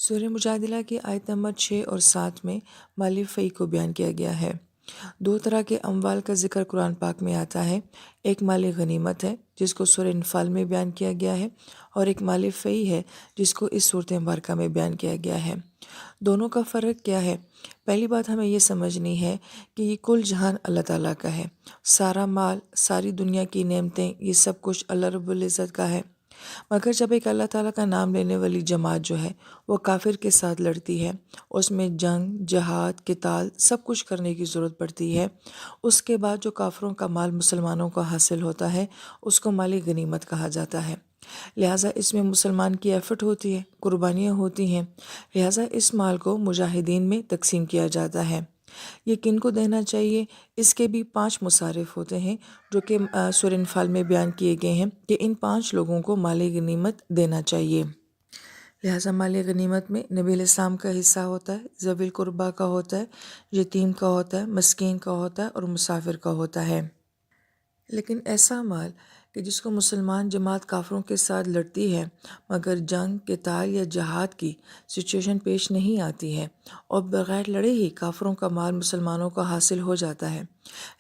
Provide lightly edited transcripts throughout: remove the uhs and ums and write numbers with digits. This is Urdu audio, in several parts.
سورہ مجادلہ کی آیت نمبر 6 اور 7 میں مالی فی کو بیان کیا گیا ہے۔ دو طرح کے اموال کا ذکر قرآن پاک میں آتا ہے۔ ایک مال غنیمت ہے جس کو سورہ انفال میں بیان کیا گیا ہے، اور ایک مال فی ہے جس کو اس صورت مبارکہ میں بیان کیا گیا ہے۔ دونوں کا فرق کیا ہے؟ پہلی بات ہمیں یہ سمجھنی ہے کہ یہ کل جہان اللہ تعالیٰ کا ہے۔ سارا مال، ساری دنیا کی نعمتیں، یہ سب کچھ اللہ رب العزت کا ہے۔ مگر جب ایک اللہ تعالیٰ کا نام لینے والی جماعت جو ہے وہ کافر کے ساتھ لڑتی ہے، اس میں جنگ، جہاد، قتال سب کچھ کرنے کی ضرورت پڑتی ہے، اس کے بعد جو کافروں کا مال مسلمانوں کو حاصل ہوتا ہے اس کو مال غنیمت کہا جاتا ہے۔ لہٰذا اس میں مسلمان کی ایفٹ ہوتی ہے، قربانیاں ہوتی ہیں، لہٰذا اس مال کو مجاہدین میں تقسیم کیا جاتا ہے۔ یہ کن کو دینا چاہیے؟ اس کے بھی 5 مصارف ہوتے ہیں جو کہ سورہ انفال میں بیان کیے گئے ہیں کہ ان 5 لوگوں کو مال غنیمت دینا چاہیے۔ لہٰذا مال غنیمت میں نبی علیہ السلام کا حصہ ہوتا ہے، ذوی القربیٰ کا ہوتا ہے، یتیم کا ہوتا ہے، مسکین کا ہوتا ہے اور مسافر کا ہوتا ہے۔ لیکن ایسا مال کہ جس کو مسلمان جماعت کافروں کے ساتھ لڑتی ہے مگر جنگ، قتال یا جہاد کی سچویشن پیش نہیں آتی ہے اور بغیر لڑے ہی کافروں کا مال مسلمانوں کو حاصل ہو جاتا ہے،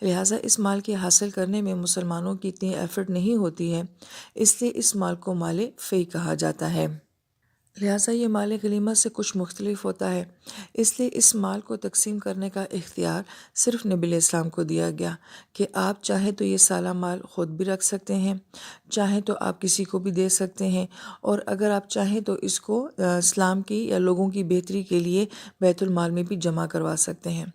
لہٰذا اس مال کے حاصل کرنے میں مسلمانوں کی اتنی ایفرٹ نہیں ہوتی ہے، اس لیے اس مال کو مال فی کہا جاتا ہے۔ لہٰذا یہ مال غنیمت سے کچھ مختلف ہوتا ہے، اس لیے اس مال کو تقسیم کرنے کا اختیار صرف نبی علیہ السلام کو دیا گیا کہ آپ چاہیں تو یہ سارا مال خود بھی رکھ سکتے ہیں، چاہیں تو آپ کسی کو بھی دے سکتے ہیں، اور اگر آپ چاہیں تو اس کو اسلام کی یا لوگوں کی بہتری کے لیے بیت المال میں بھی جمع کروا سکتے ہیں۔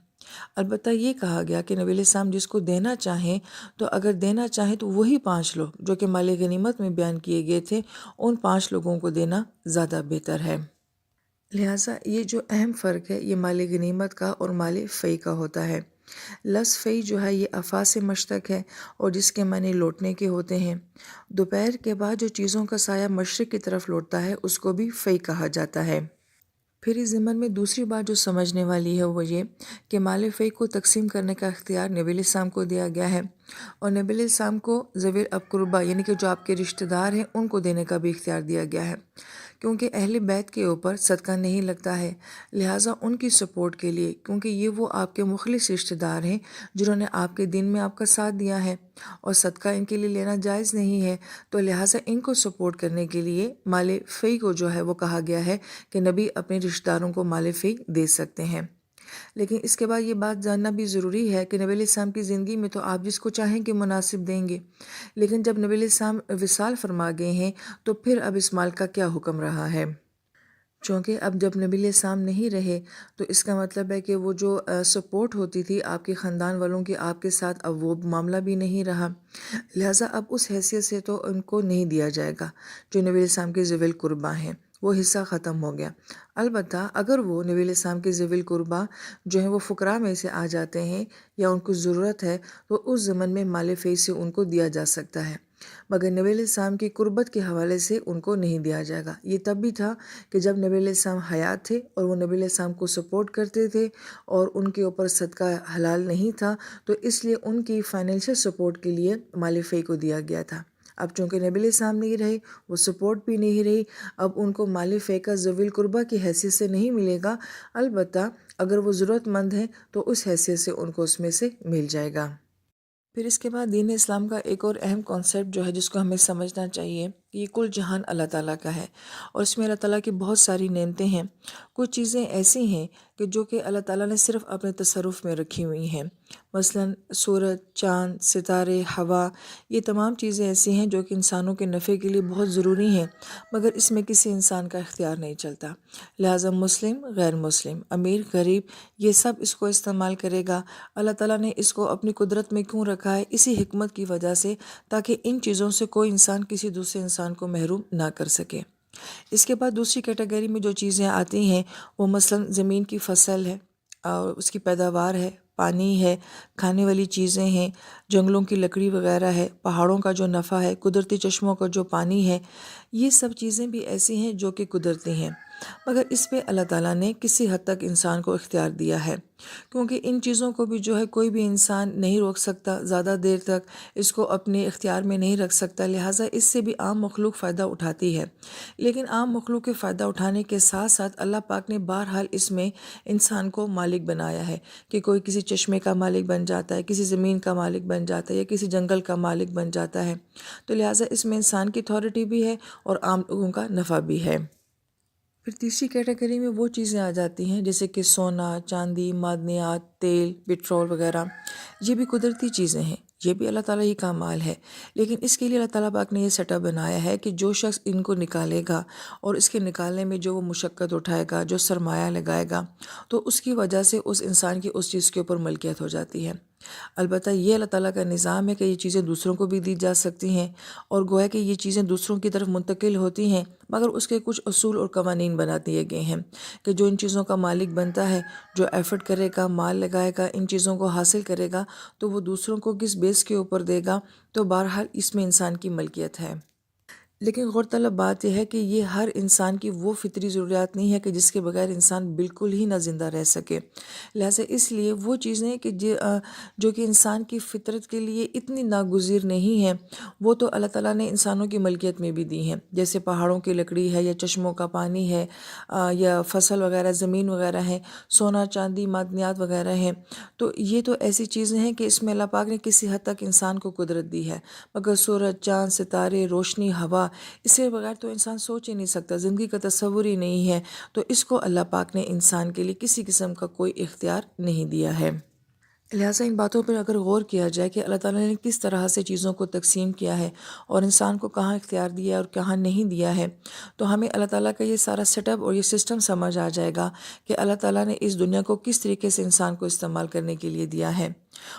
البتہ یہ کہا گیا کہ نبی علیہ السلام جس کو دینا چاہیں تو اگر دینا چاہیں تو وہی 5 لوگ جو کہ مال غنیمت میں بیان کیے گئے تھے ان 5 لوگوں کو دینا زیادہ بہتر ہے۔ لہٰذا یہ جو اہم فرق ہے یہ مال غنیمت کا اور مال فی کا ہوتا ہے۔ لفظ فی جو ہے یہ افا سے مشتق ہے اور جس کے معنی لوٹنے کے ہوتے ہیں۔ دوپہر کے بعد جو چیزوں کا سایہ مشرق کی طرف لوٹتا ہے اس کو بھی فی کہا جاتا ہے۔ پھر اس ضمن میں دوسری بات جو سمجھنے والی ہے وہ یہ کہ مال فی کو تقسیم کرنے کا اختیار نبی علیہ السلام کو دیا گیا ہے، اور نبی علیہ السلام کو ذوی الاقربا یعنی کہ جو آپ کے رشتہ دار ہیں ان کو دینے کا بھی اختیار دیا گیا ہے، کیونکہ اہل بیت کے اوپر صدقہ نہیں لگتا ہے، لہٰذا ان کی سپورٹ کے لیے، کیونکہ یہ وہ آپ کے مخلص رشتہ دار ہیں جنہوں نے آپ کے دین میں آپ کا ساتھ دیا ہے اور صدقہ ان کے لیے لینا جائز نہیں ہے، تو لہٰذا ان کو سپورٹ کرنے کے لیے مال فی کو جو ہے وہ کہا گیا ہے کہ نبی اپنے رشتہ داروں کو مال فی دے سکتے ہیں۔ لیکن اس کے بعد یہ بات جاننا بھی ضروری ہے کہ نبی علیہ السلام کی زندگی میں تو آپ جس کو چاہیں کہ مناسب دیں گے، لیکن جب نبی علیہ السلام وصال فرما گئے ہیں تو پھر اب اس مال کا کیا حکم رہا ہے؟ چونکہ اب جب نبی علیہ السلام نہیں رہے تو اس کا مطلب ہے کہ وہ جو سپورٹ ہوتی تھی آپ کے خاندان والوں کی آپ کے ساتھ، اب وہ معاملہ بھی نہیں رہا، لہٰذا اب اس حیثیت سے تو ان کو نہیں دیا جائے گا جو نبی علیہ السلام کے ذوی القربیٰ ہیں، وہ حصہ ختم ہو گیا۔ البتہ اگر وہ نبی علیہ السلام کے ذوی القربیٰ جو ہیں وہ فقراء میں سے آ جاتے ہیں یا ان کو ضرورت ہے تو اس ضمن میں مال فی سے ان کو دیا جا سکتا ہے، مگر نبی علیہ السلام کی قربت کے حوالے سے ان کو نہیں دیا جائے گا۔ یہ تب بھی تھا کہ جب نبی علیہ السلام حیات تھے اور وہ نبی علیہ السلام کو سپورٹ کرتے تھے اور ان کے اوپر صدقہ حلال نہیں تھا، تو اس لیے ان کی فائنینشیل سپورٹ کے لیے مال فی کو دیا گیا تھا۔ اب چونکہ نبی علیہ السلام نہیں رہے، وہ سپورٹ بھی نہیں رہی، اب ان کو مال فی کا ذوی القربیٰ کی حیثیت سے نہیں ملے گا، البتہ اگر وہ ضرورت مند ہیں تو اس حیثیت سے ان کو اس میں سے مل جائے گا۔ پھر اس کے بعد دین اسلام کا ایک اور اہم کانسیپٹ جو ہے جس کو ہمیں سمجھنا چاہیے کہ یہ کل جہان اللہ تعالیٰ کا ہے اور اس میں اللہ تعالیٰ کی بہت ساری نعمتیں ہیں۔ کچھ چیزیں ایسی ہیں کہ جو کہ اللہ تعالیٰ نے صرف اپنے تصرف میں رکھی ہوئی ہیں، مثلاً سورج، چاند، ستارے، ہوا، یہ تمام چیزیں ایسی ہیں جو کہ انسانوں کے نفع کے لیے بہت ضروری ہیں، مگر اس میں کسی انسان کا اختیار نہیں چلتا، لہٰذا مسلم، غیر مسلم، امیر، غریب، یہ سب اس کو استعمال کرے گا۔ اللہ تعالیٰ نے اس کو اپنی قدرت میں کیوں رکھا ہے؟ اسی حکمت کی وجہ سے تاکہ ان چیزوں سے کوئی انسان کسی دوسرے انسان کو محروم نہ کر سکے۔ اس کے بعد دوسری کیٹیگری میں جو چیزیں آتی ہیں وہ مثلاً زمین کی فصل ہے اور اس کی پیداوار ہے، پانی ہے، کھانے والی چیزیں ہیں، جنگلوں کی لکڑی وغیرہ ہے، پہاڑوں کا جو نفع ہے، قدرتی چشموں کا جو پانی ہے، یہ سب چیزیں بھی ایسی ہیں جو کہ قدرتی ہیں۔ مگر اس پہ اللہ تعالیٰ نے کسی حد تک انسان کو اختیار دیا ہے، کیونکہ ان چیزوں کو بھی جو ہے کوئی بھی انسان نہیں روک سکتا، زیادہ دیر تک اس کو اپنے اختیار میں نہیں رکھ سکتا، لہٰذا اس سے بھی عام مخلوق فائدہ اٹھاتی ہے۔ لیکن عام مخلوق کے فائدہ اٹھانے کے ساتھ ساتھ اللہ پاک نے بہرحال اس میں انسان کو مالک بنایا ہے، کہ کوئی کسی چشمے کا مالک بن جاتا ہے، کسی زمین کا مالک بن جاتا ہے، یا کسی جنگل کا مالک بن جاتا ہے، تو لہٰذا اس میں انسان کی اتھارٹی بھی ہے اور عام لوگوں کا نفع بھی ہے۔ پھر تیسری کیٹیگری میں وہ چیزیں آ جاتی ہیں جیسے کہ سونا، چاندی، معدنیات، تیل، پٹرول وغیرہ، یہ بھی قدرتی چیزیں ہیں، یہ بھی اللہ تعالیٰ ہی کا مال ہے، لیکن اس کے لیے اللہ تعالیٰ پاک نے یہ سیٹ اپ بنایا ہے کہ جو شخص ان کو نکالے گا اور اس کے نکالنے میں جو وہ مشقت اٹھائے گا، جو سرمایہ لگائے گا، تو اس کی وجہ سے اس انسان کی اس چیز کے اوپر ملکیت ہو جاتی ہے۔ البتہ یہ اللہ تعالیٰ کا نظام ہے کہ یہ چیزیں دوسروں کو بھی دی جا سکتی ہیں، اور گویا کہ یہ چیزیں دوسروں کی طرف منتقل ہوتی ہیں، مگر اس کے کچھ اصول اور قوانین بنا دیے گئے ہیں کہ جو ان چیزوں کا مالک بنتا ہے، جو ایفرٹ کرے گا، مال لگائے گا، ان چیزوں کو حاصل کرے گا، تو وہ دوسروں کو کس بیس کے اوپر دے گا، تو بہرحال اس میں انسان کی ملکیت ہے۔ لیکن غور طلب بات یہ ہے کہ یہ ہر انسان کی وہ فطری ضروریات نہیں ہے کہ جس کے بغیر انسان بالکل ہی نہ زندہ رہ سکے، لہٰذا اس لیے وہ چیزیں کہ جو کہ انسان کی فطرت کے لیے اتنی ناگزیر نہیں ہیں، وہ تو اللہ تعالیٰ نے انسانوں کی ملکیت میں بھی دی ہیں، جیسے پہاڑوں کی لکڑی ہے، یا چشموں کا پانی ہے، یا فصل وغیرہ، زمین وغیرہ ہے، سونا، چاندی، معدنیات وغیرہ ہیں، تو یہ تو ایسی چیزیں ہیں کہ اس میں اللہ پاک نے کسی حد تک انسان کو قدرت دی ہے، مگر سورج، چاند، ستارے، روشنی، ہوا، اس کے بغیر تو انسان سوچ ہی نہیں سکتا، زندگی کا تصور ہی نہیں ہے، تو اس کو اللہ پاک نے انسان کے لیے کسی قسم کا کوئی اختیار نہیں دیا ہے۔ لہٰذا ان باتوں پر اگر غور کیا جائے کہ اللہ تعالیٰ نے کس طرح سے چیزوں کو تقسیم کیا ہے اور انسان کو کہاں اختیار دیا ہے اور کہاں نہیں دیا ہے، تو ہمیں اللہ تعالیٰ کا یہ سارا سیٹ اپ اور یہ سسٹم سمجھ آ جائے گا کہ اللہ تعالیٰ نے اس دنیا کو کس طریقے سے انسان کو استعمال کرنے کے لیے دیا ہے۔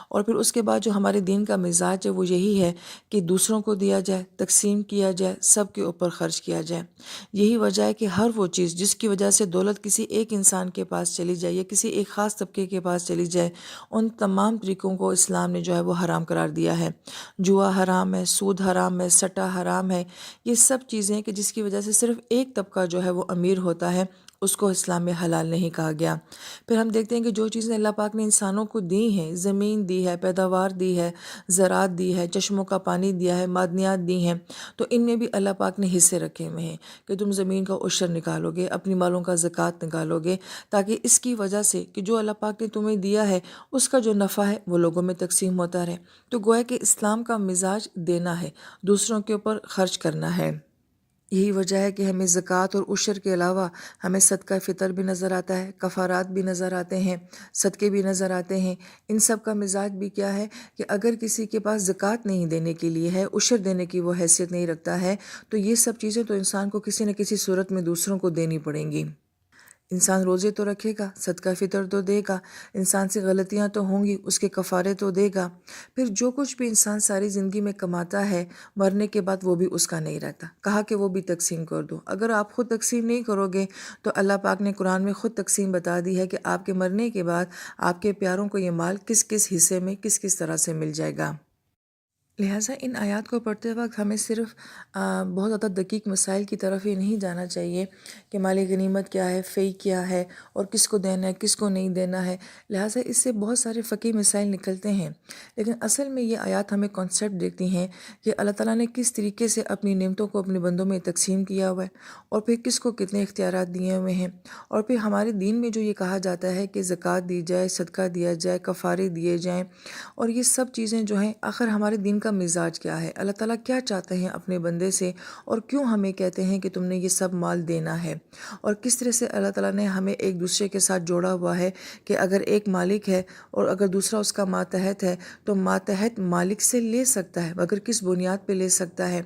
اور پھر اس کے بعد جو ہمارے دین کا مزاج ہے وہ یہی ہے کہ دوسروں کو دیا جائے، تقسیم کیا جائے، سب کے اوپر خرچ کیا جائے۔ یہی وجہ ہے کہ ہر وہ چیز جس کی وجہ سے دولت کسی ایک انسان کے پاس چلی جائے یا کسی ایک خاص طبقے کے پاس چلی جائے، ان تمام طریقوں کو اسلام نے جو ہے وہ حرام قرار دیا ہے۔ جوا حرام ہے، سود حرام ہے، سٹا حرام ہے، یہ سب چیزیں کہ جس کی وجہ سے صرف ایک طبقہ جو ہے وہ امیر ہوتا ہے، اس کو اسلام میں حلال نہیں کہا گیا۔ پھر ہم دیکھتے ہیں کہ جو چیزیں اللہ پاک نے انسانوں کو دی ہیں، زمین دی ہے، پیداوار دی ہے، زراعت دی ہے، چشموں کا پانی دیا ہے، معدنیات دی ہیں، تو ان میں بھی اللہ پاک نے حصے رکھے ہوئے ہیں کہ تم زمین کا عشر نکالو گے، اپنی مالوں کا زکوٰۃ نکالو گے، تاکہ اس کی وجہ سے کہ جو اللہ پاک نے تمہیں دیا ہے اس کا جو نفع ہے وہ لوگوں میں تقسیم ہوتا رہے۔ تو گویا کہ اسلام کا مزاج دینا ہے، دوسروں کے اوپر خرچ کرنا ہے۔ یہی وجہ ہے کہ ہمیں زکوٰۃ اور عشر کے علاوہ ہمیں صدقہ فطر بھی نظر آتا ہے، کفارات بھی نظر آتے ہیں، صدقے بھی نظر آتے ہیں۔ ان سب کا مزاج بھی کیا ہے کہ اگر کسی کے پاس زکوٰۃ نہیں دینے کے لیے ہے، عشر دینے کی وہ حیثیت نہیں رکھتا ہے، تو یہ سب چیزیں تو انسان کو کسی نہ کسی صورت میں دوسروں کو دینی پڑیں گی۔ انسان روزے تو رکھے گا، صدقہ فطر تو دے گا، انسان سے غلطیاں تو ہوں گی، اس کے کفارے تو دے گا، پھر جو کچھ بھی انسان ساری زندگی میں کماتا ہے، مرنے کے بعد وہ بھی اس کا نہیں رہتا، کہا کہ وہ بھی تقسیم کر دو۔ اگر آپ خود تقسیم نہیں کرو گے تو اللہ پاک نے قرآن میں خود تقسیم بتا دی ہے کہ آپ کے مرنے کے بعد آپ کے پیاروں کو یہ مال کس کس حصے میں کس کس طرح سے مل جائے گا۔ لہٰذا ان آیات کو پڑھتے وقت ہمیں صرف بہت زیادہ دقیق مسائل کی طرف ہی نہیں جانا چاہیے کہ مال غنیمت کیا ہے، فی کیا ہے، اور کس کو دینا ہے، کس کو نہیں دینا ہے۔ لہٰذا اس سے بہت سارے فقہی مسائل نکلتے ہیں، لیکن اصل میں یہ آیات ہمیں کانسیپٹ دیتی ہیں کہ اللہ تعالیٰ نے کس طریقے سے اپنی نعمتوں کو اپنے بندوں میں تقسیم کیا ہوا ہے، اور پھر کس کو کتنے اختیارات دیے ہوئے ہیں، اور پھر ہمارے دین میں جو یہ کہا جاتا ہے کہ زکوٰۃ دی جائے، صدقہ دیا جائے، کفارے دیے جائیں، اور یہ سب چیزیں جو ہیں آخر ہمارے دین کا مزاج کیا ہے، اللہ تعالیٰ کیا چاہتے ہیں اپنے بندے سے، اور کیوں ہمیں کہتے ہیں کہ تم نے یہ سب مال دینا ہے، اور کس طرح سے اللہ تعالیٰ نے ہمیں ایک دوسرے کے ساتھ جوڑا ہوا ہے کہ اگر ایک مالک ہے اور اگر دوسرا اس کا ماتحت ہے تو ماتحت مالک سے لے سکتا ہے، مگر کس بنیاد پہ لے سکتا ہے۔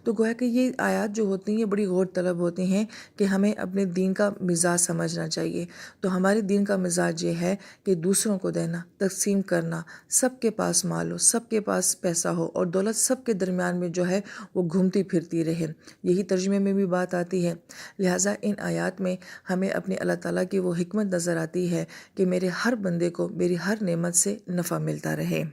تو گویا کہ یہ آیات جو ہوتی ہیں یہ بڑی غور طلب ہوتی ہیں کہ ہمیں اپنے دین کا مزاج سمجھنا چاہیے۔ تو ہمارے دین کا مزاج یہ ہے کہ دوسروں کو دینا، تقسیم کرنا، سب کے پاس مال ہو، سب کے پاس پیسہ ہو، اور دولت سب کے درمیان میں جو ہے وہ گھومتی پھرتی رہے۔ یہی ترجمے میں بھی بات آتی ہے۔ لہٰذا ان آیات میں ہمیں اپنے اللہ تعالیٰ کی وہ حکمت نظر آتی ہے کہ میرے ہر بندے کو میری ہر نعمت سے نفع ملتا رہے۔